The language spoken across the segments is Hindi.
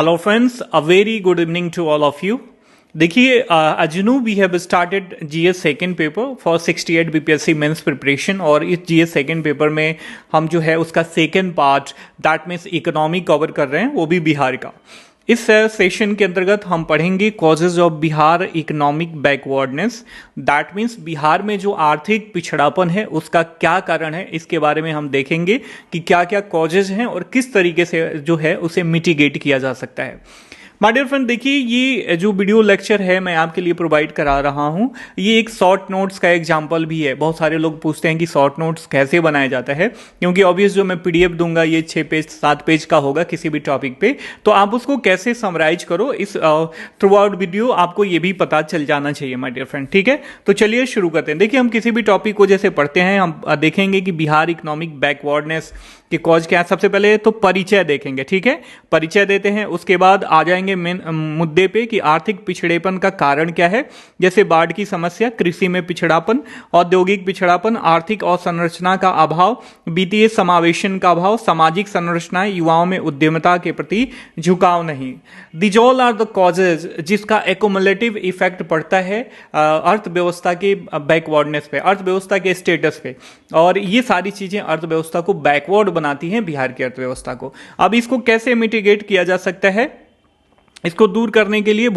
Hello friends, a very good evening to all of you. देखिए as you know we have started GS second paper for 68 BPSC mains preparation और इस GS सेकेंड पेपर में हम जो है उसका second part that means economy cover कर रहे हैं, वो भी बिहार का। इस सेशन के अंतर्गत हम पढ़ेंगे causes of Bihar economic backwardness, that means Bihar में जो आर्थिक पिछड़ापन है उसका क्या कारण है, इसके बारे में हम देखेंगे कि क्या क्या कॉजेज हैं और किस तरीके से जो है उसे मिटिगेट किया जा सकता है। माय डियर फ्रेंड, देखिए ये जो वीडियो लेक्चर है मैं आपके लिए प्रोवाइड करा रहा हूं, ये एक शॉर्ट नोट्स का एग्जांपल भी है। बहुत सारे लोग पूछते हैं कि शॉर्ट नोट्स कैसे बनाया जाता है, क्योंकि ऑब्वियस जो मैं पीडीएफ दूंगा ये 6 पेज 7 पेज का होगा किसी भी टॉपिक पे, तो आप उसको कैसे समराइज करो इस थ्रू आउट वीडियो आपको ये भी पता चल जाना चाहिए माय डियर फ्रेंड। ठीक है, तो चलिए शुरू करते हैं। देखिए हम किसी भी टॉपिक को जैसे पढ़ते हैं हम देखेंगे कि बिहार इकोनॉमिक बैकवर्डनेस के कॉज क्या है। सबसे पहले तो परिचय देखेंगे, ठीक है, परिचय देते हैं, उसके बाद आ जाएंगे मेन मुद्दे पे कि आर्थिक पिछड़ेपन का कारण क्या है, जैसे बाढ़ की समस्या, कृषि में पिछड़ापन, औद्योगिक पिछड़ापन, आर्थिक और संरचना का अभाव, वित्तीय समावेशन का अभाव, सामाजिक संरचना, युवाओं में उद्यमता के प्रति झुकाव नहीं। These all are the causes जिसका एकोमुलेटिव इफेक्ट पड़ता है अर्थव्यवस्था के बैकवर्डनेस पे, अर्थव्यवस्था के स्टेटस पे, और ये सारी चीजें अर्थव्यवस्था को बैकवर्ड बनाती हैं, बिहार की अर्थव्यवस्था को। अब इसको कैसे मिटिगेट किया जा सकता है, इसको दूर करने के लिए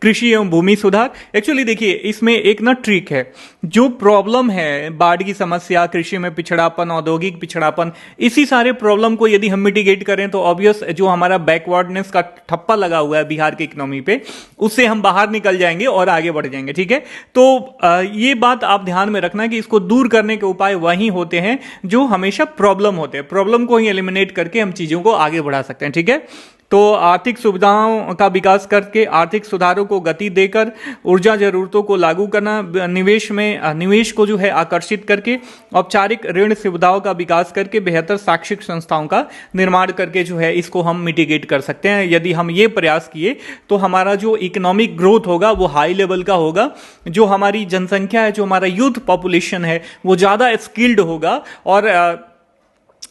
कृषि एवं भूमि सुधार। एक्चुअली देखिए इसमें एक ना ट्रिक है, जो प्रॉब्लम है बाढ़ की समस्या, कृषि में पिछड़ापन, औद्योगिक पिछड़ापन, इसी सारे प्रॉब्लम को यदि हम मिटिगेट करें तो ऑब्वियस जो हमारा बैकवर्डनेस का ठप्पा लगा हुआ है बिहार की इकोनॉमी पे, उससे हम बाहर निकल जाएंगे और आगे बढ़ जाएंगे। ठीक है, तो ये बात आप ध्यान में रखना कि इसको दूर करने के उपाय वही होते हैं जो हमेशा प्रॉब्लम होते हैं, प्रॉब्लम को ही एलिमिनेट करके हम चीजों को आगे बढ़ा सकते हैं। ठीक है, तो आर्थिक सुविधाओं का विकास करके, आर्थिक सुधारों को गति देकर, ऊर्जा जरूरतों को लागू करना, निवेश को जो है आकर्षित करके, औपचारिक ऋण सुविधाओं का विकास करके, बेहतर शैक्षिक संस्थाओं का निर्माण करके जो है इसको हम मिटिगेट कर सकते हैं। यदि हम ये प्रयास किए तो हमारा जो इकोनॉमिक ग्रोथ होगा वो हाई लेवल का होगा, जो हमारी जनसंख्या है, जो हमारा यूथ पॉपुलेशन है वो ज़्यादा स्किल्ड होगा, और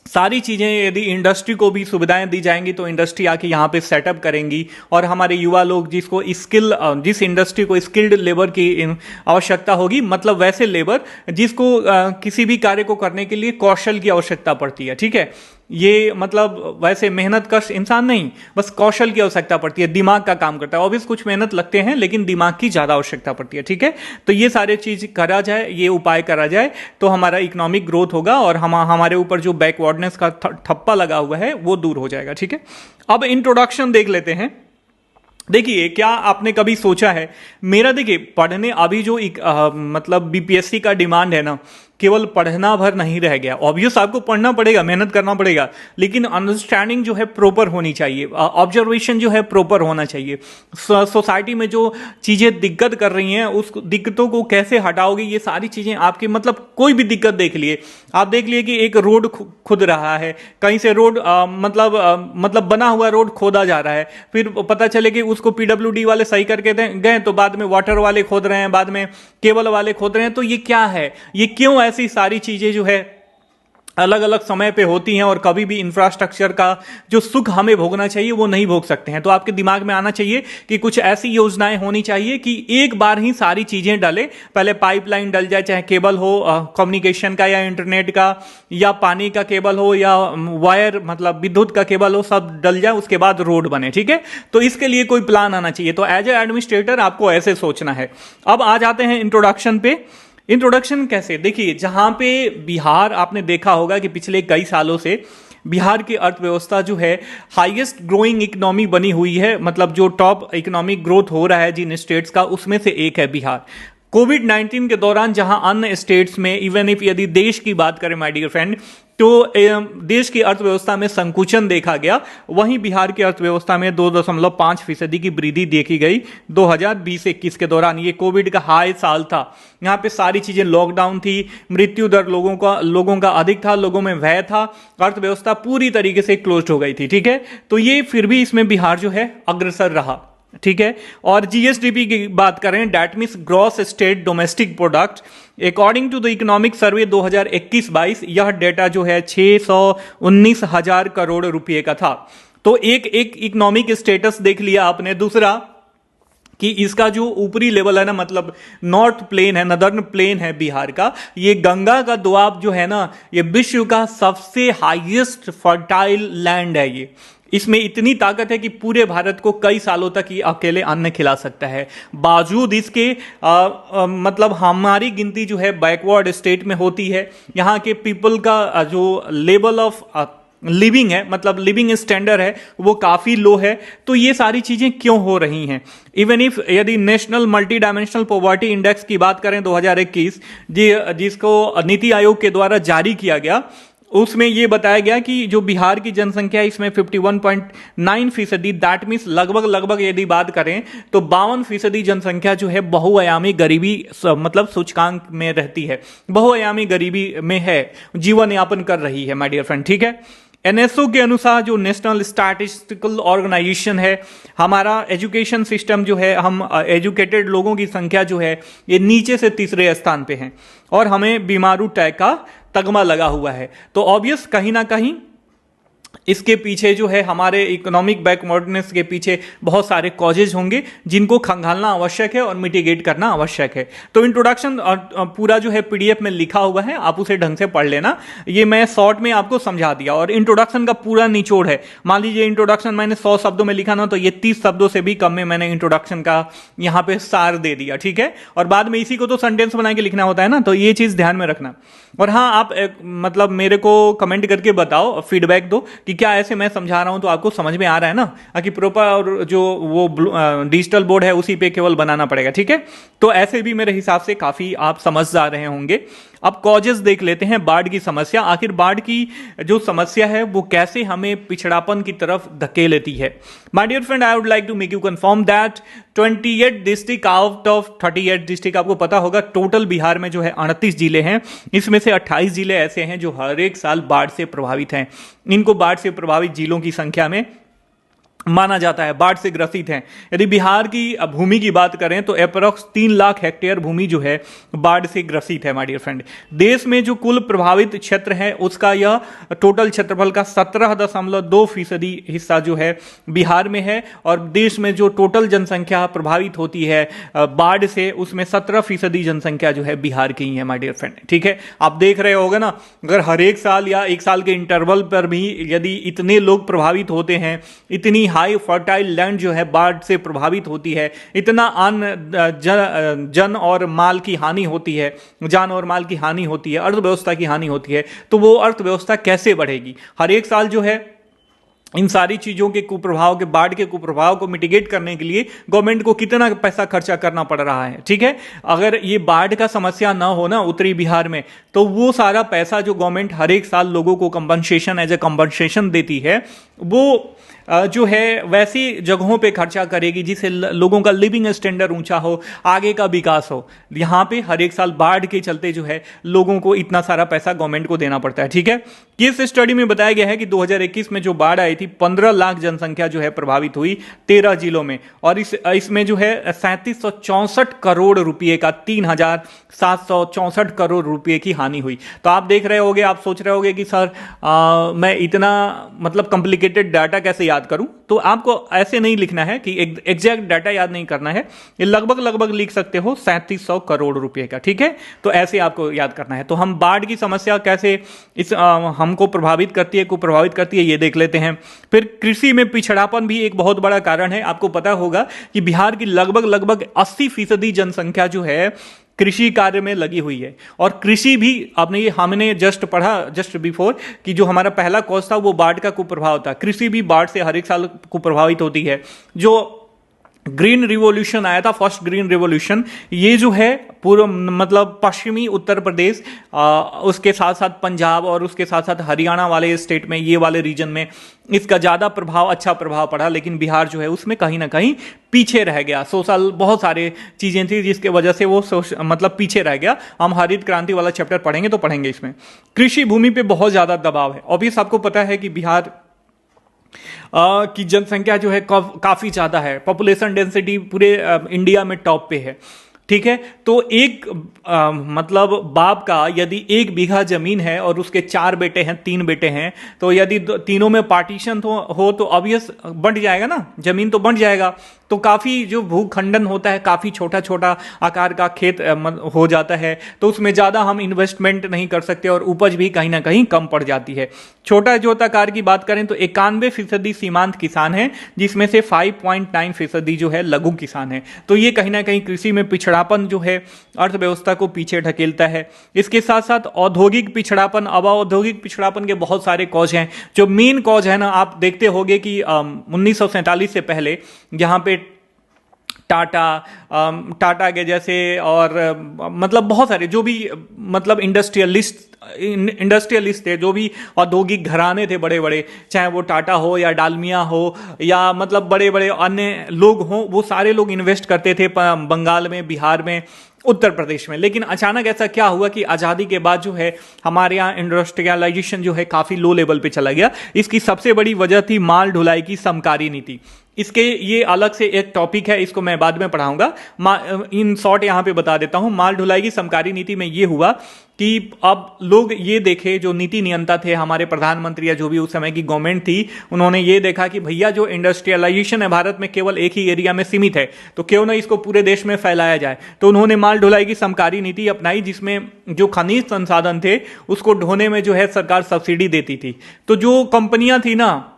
सारी चीज़ें यदि इंडस्ट्री को भी सुविधाएं दी जाएंगी तो इंडस्ट्री आके यहाँ पे सेटअप करेंगी, और हमारे युवा लोग जिस इंडस्ट्री को स्किल्ड लेबर की आवश्यकता होगी, मतलब वैसे लेबर जिसको किसी भी कार्य को करने के लिए कौशल की आवश्यकता पड़ती है। ठीक है, ये मतलब वैसे मेहनत कश इंसान नहीं, बस कौशल की आवश्यकता पड़ती है, दिमाग का काम करता है। ऑब्वियस कुछ मेहनत लगते हैं लेकिन दिमाग की ज्यादा आवश्यकता पड़ती है। ठीक है, तो ये सारे चीज करा जाए, ये उपाय करा जाए तो हमारा इकोनॉमिक ग्रोथ होगा और हमारे ऊपर जो बैकवर्डनेस का ठप्पा लगा हुआ है वो दूर हो जाएगा। ठीक है, अब इंट्रोडक्शन देख लेते हैं। देखिए क्या आपने कभी सोचा है, मेरा देखिए पढ़ने अभी जो मतलब बीपीएससी का डिमांड है ना, केवल पढ़ना भर नहीं रह गया। ऑब्वियस आपको पढ़ना पड़ेगा, मेहनत करना पड़ेगा, लेकिन अंडरस्टैंडिंग जो है प्रॉपर होनी चाहिए, ऑब्जर्वेशन जो है प्रॉपर होना चाहिए। सोसाइटी में जो चीजें दिक्कत कर रही हैं उस दिक्कतों को कैसे हटाओगे, ये सारी चीजें आपके, मतलब कोई भी दिक्कत देख लिए, आप देख लिए कि एक रोड खुद रहा है, कहीं से रोड मतलब बना हुआ रोड खोदा जा रहा है, फिर पता चले कि उसको पीडब्ल्यूडी वाले सही करके गए तो बाद में वाटर वाले खोद रहे हैं, बाद में केबल वाले खोद रहे हैं। तो ये क्या है, ये क्यों ऐसी सारी चीजें जो है अलग अलग समय पे होती हैं, और कभी भी इंफ्रास्ट्रक्चर का जो सुख हमें भोगना चाहिए वो नहीं भोग सकते हैं। तो आपके दिमाग में आना चाहिए कि कुछ ऐसी योजनाएं होनी चाहिए कि एक बार ही सारी चीजें डले, पहले पाइपलाइन डल जाए, चाहे केबल हो कम्युनिकेशन का या इंटरनेट का, या पानी का केबल हो या वायर मतलब विद्युत का केबल हो, सब डल जाए, उसके बाद रोड बने। ठीक है, तो इसके लिए कोई प्लान आना चाहिए। तो एज ए एडमिनिस्ट्रेटर आपको ऐसे सोचना है। अब आ जाते हैं इंट्रोडक्शन पे। इंट्रोडक्शन कैसे, देखिए जहां पे बिहार आपने देखा होगा कि पिछले कई सालों से बिहार की अर्थव्यवस्था जो है हाईएस्ट ग्रोइंग इकोनॉमी बनी हुई है, मतलब जो टॉप इकोनॉमिक ग्रोथ हो रहा है जिन स्टेट्स का, उसमें से एक है बिहार। कोविड-19 के दौरान जहां अन्य स्टेट्स में, इवन इफ यदि देश की बात करें माय डियर फ्रेंड, तो देश की अर्थव्यवस्था में संकुचन देखा गया, वहीं बिहार की अर्थव्यवस्था में 2.5% की वृद्धि देखी गई 2020-21 के दौरान। ये कोविड का हाई साल था, यहाँ पे सारी चीजें लॉकडाउन थी, मृत्यु दर लोगों का अधिक था, लोगों में भय था, अर्थव्यवस्था पूरी तरीके से क्लोज हो गई थी। ठीक है, तो ये फिर भी इसमें बिहार जो है अग्रसर रहा। ठीक है, और जीएसडीपी की बात करें, that means gross state domestic product, according to the economic survey 2021-22 यह डेटा जो है 619,000 करोड़ रुपए का था। तो एक एक इकोनॉमिक स्टेटस देख लिया आपने। दूसरा कि इसका जो ऊपरी लेवल है ना, मतलब नॉर्थ प्लेन है, नदर्न प्लेन है बिहार का, ये गंगा का दोआब जो है ना, ये विश्व का सबसे हाईएस्ट फर्टाइल लैंड है। ये इसमें इतनी ताकत है कि पूरे भारत को कई सालों तक ये अकेले अन्न खिला सकता है। बावजूद इसके मतलब हमारी गिनती जो है बैकवर्ड स्टेट में होती है। यहाँ के पीपल का जो लेवल ऑफ लिविंग है, मतलब लिविंग स्टैंडर्ड है, वो काफी लो है। तो ये सारी चीजें क्यों हो रही हैं? इवन इफ यदि national multi dimensional poverty index की बात करें 2021, जिसको नीति आयोग के द्वारा जारी किया गया, उसमें यह बताया गया कि जो बिहार की जनसंख्या है इसमें 51.9%, दैट मीन्स लगभग यदि बात करें तो 52% जनसंख्या जो है बहुआयामी गरीबी मतलब सूचकांक में रहती है, बहुआयामी गरीबी में है, जीवन यापन कर रही है माय डियर फ्रेंड। ठीक है, एनएसओ के अनुसार, जो नेशनल स्टैटिस्टिकल ऑर्गेनाइजेशन है, हमारा एजुकेशन सिस्टम जो है, हम एजुकेटेड लोगों की संख्या जो है ये नीचे से तीसरे स्थान पे है और हमें बीमारू टैग का तगमा लगा हुआ है। तो ऑब्वियस कहीं ना कहीं इसके पीछे जो है, हमारे इकोनॉमिक बैकवर्डनेस के पीछे बहुत सारे कॉजेज होंगे जिनको खंगालना आवश्यक है और मिटिगेट करना आवश्यक है। तो इंट्रोडक्शन पूरा जो है पीडीएफ में लिखा हुआ है, आप उसे ढंग से पढ़ लेना। ये मैं शॉर्ट में आपको समझा दिया और इंट्रोडक्शन का पूरा निचोड़ है। मान लीजिए इंट्रोडक्शन मैंने 100 शब्दों में लिखा ना, तो ये 30 शब्दों से भी कम में मैंने इंट्रोडक्शन का यहाँ पे सार दे दिया। ठीक है, और बाद में इसी को तो सेंटेंस बना के लिखना होता है ना, तो ये चीज ध्यान में रखना। और हाँ, आप मतलब मेरे को कमेंट करके बताओ, फीडबैक दो कि क्या ऐसे मैं समझा रहा हूं तो आपको समझ में आ रहा है ना, कि प्रॉपर और जो वो डिजिटल बोर्ड है उसी पे केवल बनाना पड़ेगा। ठीक है, तो ऐसे भी मेरे हिसाब से काफी आप समझ जा रहे होंगे। अब कॉजेस देख लेते हैं बाढ़ की समस्या। आखिर बाढ़ की जो समस्या है वो कैसे हमें पिछड़ापन की तरफ धकेल लेती है। My dear friend, I would like to make you confirm that 28 district out of 38 district, आपको पता होगा टोटल बिहार में जो है 38 जिले हैं, इसमें से 28 जिले ऐसे हैं जो हर एक साल बाढ़ से प्रभावित हैं। इनको बाढ़ से प्रभावित जिलों की संख्या में माना जाता है, बाढ़ से ग्रसित हैं। यदि बिहार की भूमि की बात करें तो अप्रोक्स 3 लाख हेक्टेयर भूमि जो है बाढ़ से ग्रसित है माय डियर फ्रेंड। देश में जो कुल प्रभावित क्षेत्र है उसका यह टोटल क्षेत्रफल का 17.2% हिस्सा जो है बिहार में है, और देश में जो टोटल जनसंख्या प्रभावित होती है बाढ़ से, उसमें 17% जनसंख्या जो है बिहार की ही है माय डियर फ्रेंड। ठीक है, आप देख रहे होगे ना, अगर हर एक साल या एक साल के इंटरवल पर भी यदि इतने लोग प्रभावित होते हैं, इतनी हाई फर्टाइल लैंड जो है बाढ़ से प्रभावित होती है, इतना जन और माल की हानि होती है, जान और माल की हानि होती है, अर्थव्यवस्था की हानि होती है, तो वो अर्थव्यवस्था कैसे बढ़ेगी? हर एक साल जो है इन सारी चीजों के कुप्रभाव के, बाढ़ के कुप्रभाव को मिटिगेट करने के लिए गवर्नमेंट को कितना पैसा खर्चा करना पड़ रहा है। ठीक है, अगर ये बाढ़ का समस्या ना हो ना उत्तरी बिहार में, तो वो सारा पैसा जो गवर्नमेंट हर एक साल लोगों को कंपनसेशन एज ए कंपनसेशन देती है, वो जो है वैसी जगहों पे खर्चा करेगी जिससे लोगों का लिविंग स्टैंडर्ड ऊंचा हो, आगे का विकास हो। यहाँ पे हर एक साल बाढ़ के चलते जो है लोगों को इतना सारा पैसा गवर्नमेंट को देना पड़ता है। ठीक है, इस स्टडी में बताया गया है कि 2021 में जो बाढ़ आई थी, 15 लाख जनसंख्या जो है प्रभावित हुई 13 जिलों में, और इसमें जो है 3764 करोड़ रुपए का 3764 करोड़ रुपए की हानि हुई। तो आप देख रहे होगे, आप सोच रहे होगे कि सर मैं इतना मतलब कॉम्प्लिकेटेड डाटा कैसे याद करूं? तो आपको ऐसे नहीं लिखना है कि एग्जैक्ट डाटा याद नहीं करना है, ये लगभग लिख सकते हो 3700 करोड़ रुपए का। ठीक है, तो ऐसे आपको याद करना है। तो हम बाढ़ की समस्या कैसे हमको प्रभावित करती है, कुप्रभावित करती है, ये देख लेते हैं। फिर कृषि में पिछड़ापन भी एक बहुत बड़ा कारण है। आपको पता होगा कि बिहार की लगभग 80% जनसंख्या जो है कृषि कार्य में लगी हुई है, और कृषि भी हमने जस्ट पढ़ा जस्ट बिफोर कि जो हमारा पहला कॉज था वो बाढ़ का कुप्रभाव था। कृषि भी बाढ़ से हर एक साल कुप्रभावित होती है। जो ग्रीन रिवॉल्यूशन आया था, फर्स्ट ग्रीन रिवॉल्यूशन, ये जो है पूर्व मतलब पश्चिमी उत्तर प्रदेश, उसके साथ साथ पंजाब और उसके साथ साथ हरियाणा वाले स्टेट में, ये वाले रीजन में इसका ज्यादा प्रभाव, अच्छा प्रभाव पड़ा, लेकिन बिहार जो है उसमें कहीं ना कहीं पीछे रह गया। सोशल बहुत सारे चीजें थी जिसके वजह से वो मतलब पीछे रह गया। हम हरित क्रांति वाला चैप्टर पढ़ेंगे तो पढ़ेंगे इसमें। कृषि भूमि पे बहुत ज्यादा दबाव है। ऑब्वियस आपको पता है कि बिहार की जनसंख्या जो है काफी ज्यादा है, पॉपुलेशन डेंसिटी पूरे इंडिया में टॉप पे है। ठीक है। तो एक मतलब बाप का यदि 1 बीघा जमीन है और उसके 4 बेटे हैं, 3 बेटे हैं, तो यदि तीनों में पार्टीशन हो तो ऑब्वियस बंट जाएगा ना, जमीन तो बंट जाएगा। तो काफी जो भूखंडन होता है, काफी छोटा छोटा आकार का खेत हो जाता है, तो उसमें ज्यादा हम इन्वेस्टमेंट नहीं कर सकते और उपज भी कहीं ना कहीं कम पड़ जाती है। छोटा जोत आकार की बात करें तो 91% सीमांत किसान है, जिसमें से 5.9% जो है लघु किसान है। तो ये कहीं ना कहीं कृषि में पिछड़ापन जो है अर्थव्यवस्था को पीछे ढकेलता है। इसके साथ साथ औद्योगिक पिछड़ापन, अब औद्योगिक पिछड़ापन के बहुत सारे कॉज हैं। जो मेन कॉज है ना, आप देखते होंगे कि 1947 से पहले यहाँ पे टाटा के जैसे और मतलब बहुत सारे जो भी मतलब इंडस्ट्रियलिस्ट थे, जो भी औद्योगिक घराने थे बड़े बड़े, चाहे वो टाटा हो या डालमिया हो या मतलब बड़े बड़े अन्य लोग हों, वो सारे लोग इन्वेस्ट करते थे बंगाल में, बिहार में, उत्तर प्रदेश में। लेकिन अचानक ऐसा क्या हुआ कि आज़ादी के बाद जो है हमारे यहाँ इंडस्ट्रियलाइजेशन जो है काफ़ी लो लेवल पे चला गया। इसकी सबसे बड़ी वजह थी माल ढुलाई की समकारी नीति। इसके ये अलग से एक टॉपिक है, इसको मैं बाद में पढ़ाऊंगा। इन शॉर्ट यहाँ पे बता देता हूँ। माल ढुलाई की समकारी नीति में ये हुआ कि अब लोग ये देखे, जो नीति नियंता थे हमारे प्रधानमंत्री या जो भी उस समय की गवर्नमेंट थी, उन्होंने ये देखा कि भैया जो इंडस्ट्रियलाइजेशन है भारत में केवल एक ही एरिया में सीमित है, तो क्यों ना इसको पूरे देश में फैलाया जाए। तो उन्होंने माल ढुलाई की समकारी नीति अपनाई, जिसमें जो खनिज संसाधन थे उसको ढोने में जो है सरकार सब्सिडी देती थी। तो जो कंपनियां थी ना,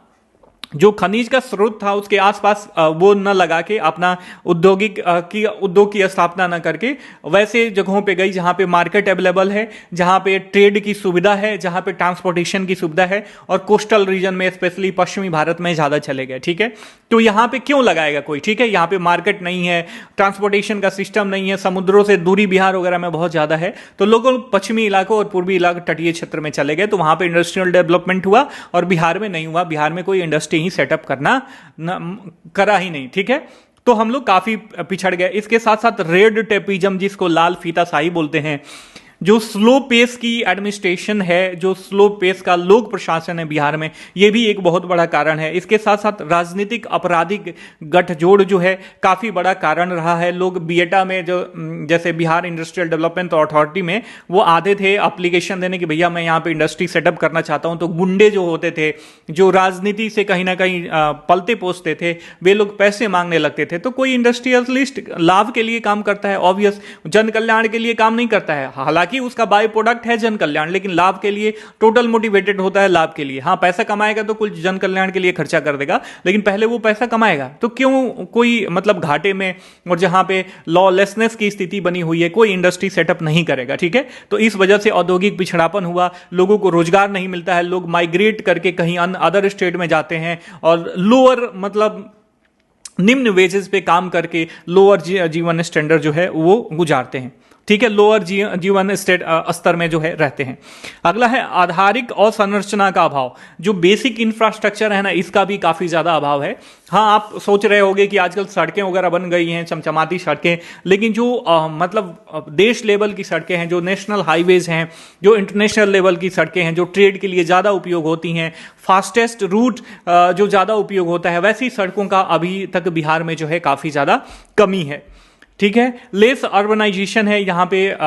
जो खनिज का स्रोत था उसके आसपास वो न लगा के अपना उद्योग की स्थापना न करके वैसे जगहों पे गई जहां पे मार्केट अवेलेबल है, जहां पे ट्रेड की सुविधा है, जहां पे ट्रांसपोर्टेशन की सुविधा है, और कोस्टल रीजन में स्पेशली पश्चिमी भारत में ज्यादा चले गए। ठीक है, तो यहां पे क्यों लगाएगा कोई? ठीक है, यहां पे मार्केट नहीं है, ट्रांसपोर्टेशन का सिस्टम नहीं है, समुद्रों से दूरी बिहार वगैरह में बहुत ज्यादा है, तो लोग पश्चिमी इलाकों और पूर्वी इलाके तटीय क्षेत्र में चले गए। तो वहां पे इंडस्ट्रियल डेवलपमेंट हुआ और बिहार में नहीं हुआ। बिहार में कोई इंडस्ट्री ही सेटअप करा ही नहीं। ठीक है, तो हम लोग काफी पिछड़ गए। इसके साथ साथ रेड टेपिज्म, जिसको लाल फीताशाही बोलते हैं, जो स्लो पेस की एडमिनिस्ट्रेशन है, जो स्लो पेस का लोक प्रशासन है बिहार में, यह भी एक बहुत बड़ा कारण है। इसके साथ साथ राजनीतिक आपराधिक गठजोड़ जो है काफी बड़ा कारण रहा है। लोग बीएटा में जो जैसे बिहार इंडस्ट्रियल डेवलपमेंट अथॉरिटी में वो आते थे एप्लीकेशन देने की भैया मैं यहाँ पे इंडस्ट्री सेटअप करना चाहता हूं, तो गुंडे जो होते थे, जो राजनीति से कहीं ना कहीं पलते पोसते थे, वे लोग पैसे मांगने लगते थे। तो कोई इंडस्ट्रियलिस्ट लाभ के लिए काम करता है, ऑब्वियस जन कल्याण के लिए काम नहीं करता है। हालांकि उसका बाय प्रोडक्ट है जन कल्याण, लेकिन लाभ के लिए टोटल मोटिवेटेड होता है, लाभ के लिए। हाँ, पैसा कमाएगा तो कुछ जन कल्याण के लिए खर्चा कर देगा, लेकिन पहले वो पैसा कमाएगा। तो क्यों कोई मतलब घाटे में और जहां पे लॉलेसनेस की स्थिति बनी हुई है कोई इंडस्ट्री सेटअप नहीं करेगा। ठीक है, तो इस वजह से औद्योगिक पिछड़ापन हुआ, लोगों को रोजगार नहीं मिलता है, लोग माइग्रेट करके कहीं अदर स्टेट में जाते हैं और लोअर मतलब निम्न वेजेस पे काम करके लोअर जीवन स्टैंडर्ड जो है वो गुजारते हैं। ठीक है, लोअर जीवन स्तर में जो है रहते हैं। अगला है आधारिक और संरचना का अभाव। जो बेसिक इंफ्रास्ट्रक्चर है ना, इसका भी काफी ज्यादा अभाव है। हाँ, आप सोच रहे होंगे कि आजकल सड़कें वगैरह बन गई हैं, चमचमाती सड़कें, लेकिन जो मतलब देश लेवल की सड़कें हैं, जो नेशनल हाईवेज हैं, जो इंटरनेशनल लेवल की सड़कें हैं, जो ट्रेड के लिए ज्यादा उपयोग होती हैं, फास्टेस्ट रूट जो ज्यादा उपयोग होता है, वैसी सड़कों का अभी तक बिहार में जो है काफी ज्यादा कमी है। ठीक है, लेस अर्बनाइजेशन है यहाँ पे,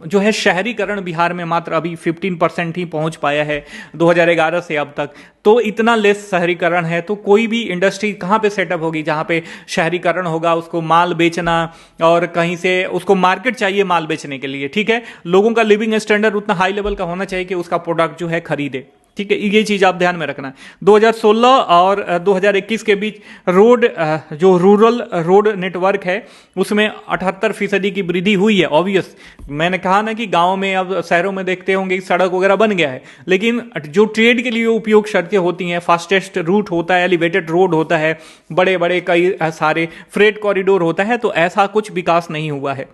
जो है शहरीकरण बिहार में मात्र अभी 15% ही पहुंच पाया है 2011 से अब तक। तो इतना लेस शहरीकरण है, तो कोई भी इंडस्ट्री कहाँ पे सेटअप होगी जहाँ पे शहरीकरण होगा? उसको माल बेचना और कहीं से उसको मार्केट चाहिए माल बेचने के लिए। ठीक है, लोगों का लिविंग स्टैंडर्ड उतना हाई लेवल का होना चाहिए कि उसका प्रोडक्ट जो है खरीदे। ठीक है, ये चीज आप ध्यान में रखना। 2016 और 2021 के बीच रोड जो रूरल रोड नेटवर्क है उसमें 78% की वृद्धि हुई है। ऑब्वियस, मैंने कहा ना कि गांव में अब शहरों में देखते होंगे कि सड़क वगैरह बन गया है, लेकिन जो ट्रेड के लिए उपयोग सड़कें होती हैं, फास्टेस्ट रूट होता है, एलिवेटेड रोड होता है, बड़े बड़े कई सारे फ्रेट कॉरिडोर होता है, तो ऐसा कुछ विकास नहीं हुआ है।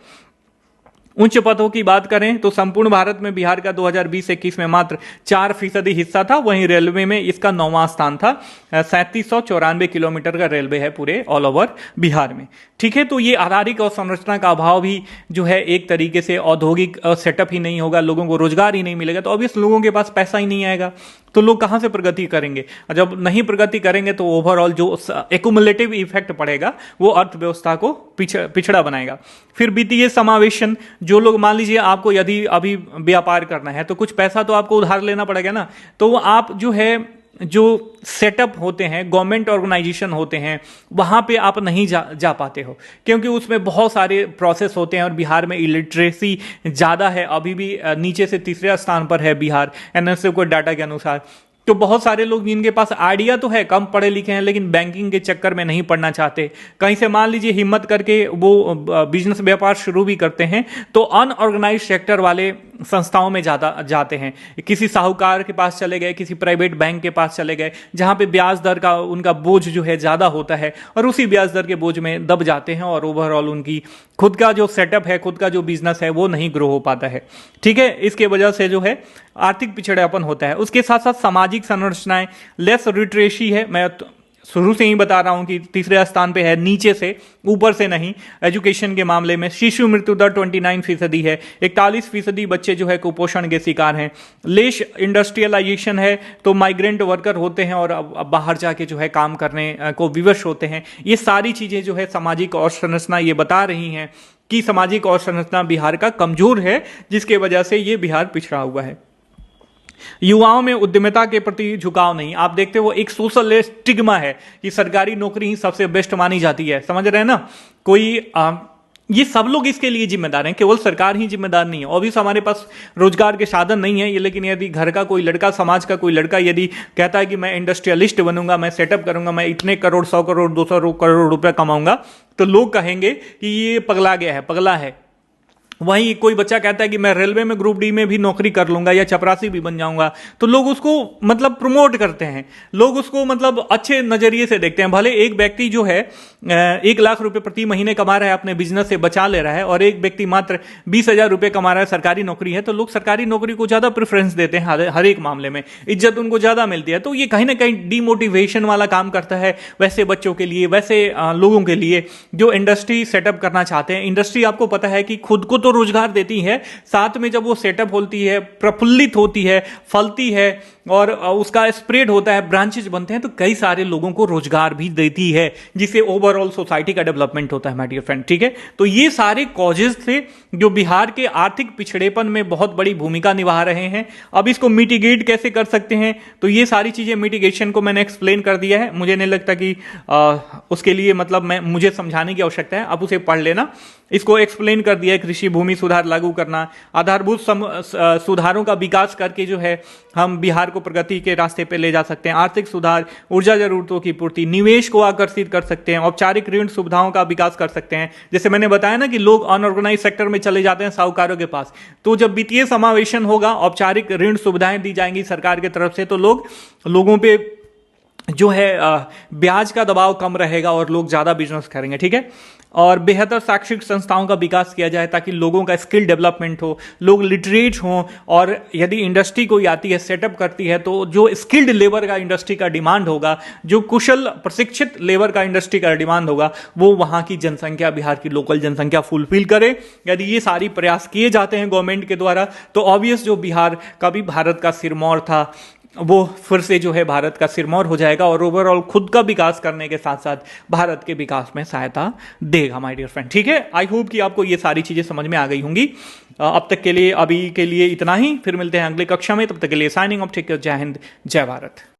उच्च पदों की बात करें तो संपूर्ण भारत में बिहार का 2020-21 में मात्र 4% हिस्सा था। वहीं रेलवे में इसका 9वां स्थान था। 3794 किलोमीटर का रेलवे है पूरे ऑल ओवर बिहार में। ठीक है, तो ये आधारिक और संरचना का अभाव भी जो है एक तरीके से औद्योगिक सेटअप ही नहीं होगा, लोगों को रोजगार ही नहीं मिलेगा, तो ऑब्वियस लोगों के पास पैसा ही नहीं आएगा। तो लोग कहां से प्रगति करेंगे? जब नहीं प्रगति करेंगे तो ओवरऑल जो एक्युमुलेटिव इफेक्ट पड़ेगा वो अर्थव्यवस्था को पिछड़ा बनाएगा। फिर वित्तीय समावेशन, जो लोग मान लीजिए आपको यदि अभी व्यापार करना है तो कुछ पैसा तो आपको उधार लेना पड़ेगा ना, तो आप जो है जो सेटअप होते हैं, गवर्नमेंट ऑर्गेनाइजेशन होते हैं, वहां पे आप नहीं जा पाते हो, क्योंकि उसमें बहुत सारे प्रोसेस होते हैं और बिहार में इलिटरेसी ज़्यादा है, अभी भी नीचे से तीसरे स्थान पर है बिहार एनएसए को डाटा के अनुसार। तो बहुत सारे लोग जिनके पास आइडिया तो है, कम पढ़े लिखे हैं, लेकिन बैंकिंग के चक्कर में नहीं पढ़ना चाहते, कहीं से मान लीजिए हिम्मत करके वो बिजनेस व्यापार शुरू भी करते हैं तो अनऑर्गेनाइज सेक्टर वाले संस्थाओं में ज़्यादा जाते हैं, किसी साहूकार के पास चले गए, किसी प्राइवेट बैंक के पास चले गए, जहां पे ब्याज दर का उनका बोझ जो है ज़्यादा होता है और उसी ब्याज दर के बोझ में दब जाते हैं और ओवरऑल उनकी खुद का जो सेटअप है, खुद का जो बिजनेस है वो नहीं ग्रो हो पाता है। ठीक है, इसके वजह से जो है आर्थिक पिछड़ापन होता है। उसके साथ साथ सामाजिक संरचनाएं, लेस लिटरेसी है, मैं शुरू से ही बता रहा हूं कि तीसरे स्थान पे है, नीचे से ऊपर से नहीं। एजुकेशन के मामले में शिशु मृत्यु दर 29% है, 41% बच्चे जो है कुपोषण के शिकार हैं। लेस इंडस्ट्रियलाइजेशन है, तो माइग्रेंट वर्कर होते हैं और अब बाहर जाके जो है काम करने को विवश होते हैं। ये सारी चीजें जो है सामाजिक और संरचना ये बता रही हैं कि सामाजिक और संरचना बिहार का कमजोर है, जिसके वजह से ये बिहार पिछड़ा हुआ है। युवाओं में उद्यमिता के प्रति झुकाव नहीं, आप देखते हो एक सोशल स्टिग्मा है कि सरकारी नौकरी ही सबसे बेस्ट मानी जाती है, समझ रहे हैं ना? ये सब लोग इसके लिए जिम्मेदार हैं, केवल सरकार ही जिम्मेदार नहीं है। ऑब्वियस हमारे पास रोजगार के साधन नहीं है ये, लेकिन यदि घर का कोई लड़का, समाज का कोई लड़का यदि कहता है कि मैं इंडस्ट्रियलिस्ट बनूंगा, मैं सेटअप करूंगा, मैं इतने करोड़, 100 करोड़, 200 करोड़ रुपए कमाऊंगा, तो लोग कहेंगे कि ये पगला गया है, पगला है। वहीं कोई बच्चा कहता है कि मैं रेलवे में ग्रुप डी में भी नौकरी कर लूंगा या चपरासी भी बन जाऊंगा, तो लोग उसको मतलब प्रमोट करते हैं, लोग उसको मतलब अच्छे नजरिए से देखते हैं। भले एक व्यक्ति जो है 1 लाख रुपए प्रति महीने कमा रहा है, अपने बिजनेस से बचा ले रहा है, और एक व्यक्ति मात्र 20,000 रुपए कमा रहा है, सरकारी नौकरी है, तो लोग सरकारी नौकरी को ज्यादा प्रेफरेंस देते हैं, हर एक मामले में इज्जत उनको ज्यादा मिलती है। तो ये कहीं ना कहीं डिमोटिवेशन वाला काम करता है वैसे बच्चों के लिए, वैसे लोगों के लिए जो इंडस्ट्री सेटअप करना चाहते हैं। इंडस्ट्री आपको पता है कि खुद को तो रोजगार देती है, साथ में जब वो सेटअप होती है, प्रफुल्लित होती है, फलती है और उसका स्प्रेड होता है, ब्रांचेज बनते हैं, तो कई सारे लोगों को रोजगार भी देती है, जिससे ओवरऑल सोसाइटी का डेवलपमेंट होता है माय डियर फ्रेंड। ठीक है, तो ये सारे कॉजेज थे जो बिहार के आर्थिक पिछड़ेपन में बहुत बड़ी भूमिका निभा रहे हैं। अब इसको मिटिगेट कैसे कर सकते हैं, तो ये सारी चीजें, मिटिगेशन को मैंने एक्सप्लेन कर दिया है, मुझे नहीं लगता कि उसके लिए मतलब मुझे समझाने की आवश्यकता है, आप उसे पढ़ लेना। इसको एक्सप्लेन कर दिया है, कृषि भूमि सुधार लागू करना, आधारभूत सुधारों का विकास करके जो है हम बिहार को प्रगति के रास्ते पे ले जा सकते हैं। आर्थिक सुधार, ऊर्जा जरूरतों की पूर्ति, निवेश को आकर्षित कर सकते हैं, औपचारिक ऋण सुविधाओं का विकास कर सकते हैं। जैसे मैंने बताया ना कि लोग अनऑर्गेनाइज सेक्टर में चले जाते हैं साहूकारों के पास, तो जब वित्तीय समावेशन होगा, औपचारिक ऋण सुविधाएं दी जाएंगी सरकार की तरफ से, तो लोगों पे जो है ब्याज का दबाव कम रहेगा और लोग ज्यादा बिजनेस करेंगे। ठीक है, और बेहतर शैक्षिक संस्थाओं का विकास किया जाए ताकि लोगों का स्किल डेवलपमेंट हो, लोग लिटरेट हों, और यदि इंडस्ट्री कोई आती है, सेटअप करती है, तो जो स्किल्ड लेबर का इंडस्ट्री का डिमांड होगा, जो कुशल प्रशिक्षित लेबर का इंडस्ट्री का डिमांड होगा, वो वहां की जनसंख्या, बिहार की लोकल जनसंख्या फुलफिल करे। यदि ये सारी प्रयास किए जाते हैं गवर्नमेंट के द्वारा, तो ऑब्वियस जो बिहार का भी भारत का सिरमौर था, वो फिर से जो है भारत का सिरमौर हो जाएगा और ओवरऑल खुद का विकास करने के साथ साथ भारत के विकास में सहायता देगा माय डियर फ्रेंड। ठीक है, आई होप कि आपको ये सारी चीजें समझ में आ गई होंगी। अब तक के लिए, अभी के लिए इतना ही, फिर मिलते हैं अगले कक्षा में, तब तक के लिए साइनिंग ऑफ। टेक केयर, जय हिंद, जय भारत।